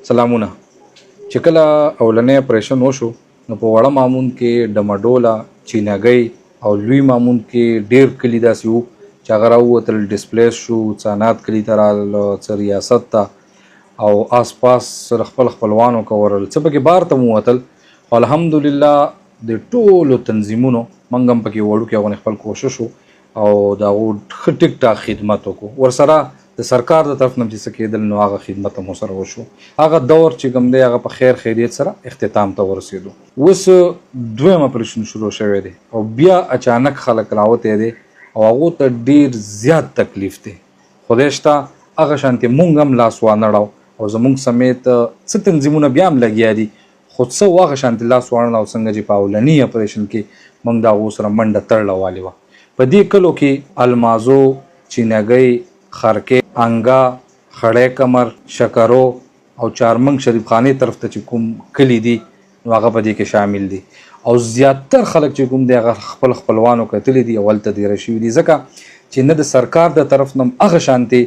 سلامونه. چې کله اولنې اپریشن وشو نو په وړه مامون کې ډمډوله، چینهګۍ او لوی مامون کې ډېر کلي داسې وو چې هغه راووتل، ډسپلیس شو، څانات کلي ته رال، څه ریاست ته او آس پاس سره خپل خپلوانو کورل، څه پکې بار ته مو وتل. الحمدلله د ټولو تنظیمونو موږ هم پکې وړوکی غونې خپل کوشش او د هغو ښه ټیک ټاک خدمت وکړو. ورسره د سرکار د طرف نه چې څه کېدل نو هغه خدمت هم ورسره وشو. هغه دور چې کوم دی هغه په خیر خیریت سره اختتام ته ورسېدو. اوس دویم اپریشن شروع شوی دی او بیا اچانک خلک راوتی دی او هغو ته ډېر زیات تکلیف دی. خدای شته هغه شانتې مونږ هم لاس وانهړو او زمونږ سمیت څه تنظیمونه بیا هم لګیا دي، خو څه هغه شانتې لاس وانهړو څنګه چې په اولني اپریشن کې موږ د هغو سره منډه تړله والې وه. په دې کلو کې المازو، چینهګۍ، خرکې، انګا، خړی کمر، شکرو او چارمنګ شریف خانې طرف ته چې کوم کلي دي نو هغه په دې کې شامل دي او زیاتر خلک چې کوم دی هغه خپل خپلوانو کتلي دي او هلته دیره شوي دي، ځکه چې نه د سرکار د طرف نه هغه شانتې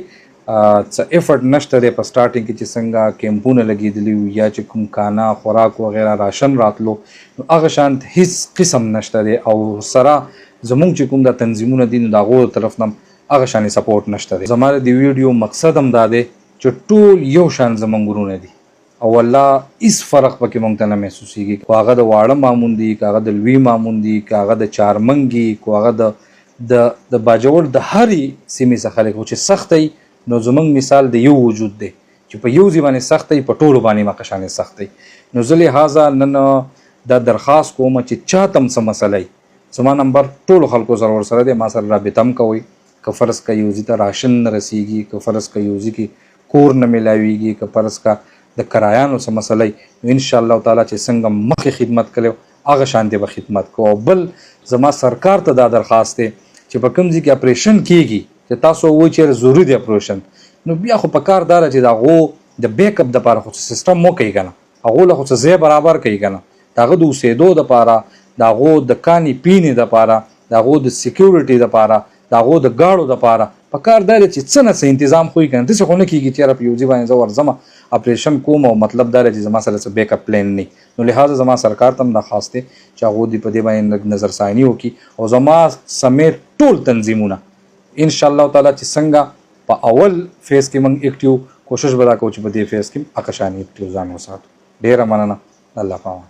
څه ایفرټ نشته دی په سټارټینګ کې چې څنګه کیمپونه لګېدلي وي یا چې کوم کانا خوراک وغیره راشن راتلو نو هغه شانت هیڅ قسم نشته دی او سره زمونږ چې کوم دا تنظیمونه دي نو د هغو طرف نه هغه شانې سپورټ نشته دی. زما د ویډیو مقصد هم دا دی چې ټول یو شان زمونږ ورونه دي او والله هیڅ فرق پکې موږ ته نه محسوسېږي، که هغه د واړه مامون دي، که هغه د لوی مامون دي، که هغه د چارمنګ دي، که هغه د باجوړ د هرې سیمې څخه خلک چې سخت وي نو زمونږ مثال د یو وجود دی چې په یو ځای باندې سخت وي په ټولو باندې مقه شانې سخت وي. نو زه لحاظه نن دا درخواست کوم چې چاته هم څه مسله وي زما نمبر ټولو خلکو سره ورسره دی، ما سره رابطه هم کوئ. که فرض که یو ځای ته راشن نه رسیږي، که فرض که یو ځای کې کور نه میلاویږي، که فرض که د کرایانو څه مسله وي نو انشاءالله تعالی چې څنګه مخکې خدمت کړی هغه شانتې به خدمت کوو. او بل زما سرکار ته دا درخواست دی چې په کوم ځای کې اپریشن کېږي چې تاسو وایئ چې ضروري دی اپریشن نو بیا خو په کار دا ده چې د هغو د بیک اپ دپاره خو څه سیسټم وکړئ که نه، هغو له خو څه ځای برابر کوي که نه، د هغه د اوسېدو دپاره، د هغو د کانې پینې دپاره، د هغو د سیکیورټي دپاره، د هغو د ګاړو دپاره په کار دا دی چې څه نه څه تنظیم خو یې که نه. داسې خو نه کېږي چې یاره په یو ځای باندې زه ورځم اپریشن کوم او مطلب دا دی چې زما سره څه بیک اپ پلان نه. نو لحاظه زما سرکار ته هم درخواست دی چې هغو دې په دې باندې نظرثاني وکړي او زما سمیت ټول تنظیمونه انشاءالله تعالی چې څنګه په اول فیز کې موږ اکټیو کوشش به دا کوو چې په دې فیز کې هغه شانې اکټیو ځان وساتو. ډېره مننه. الله پامان.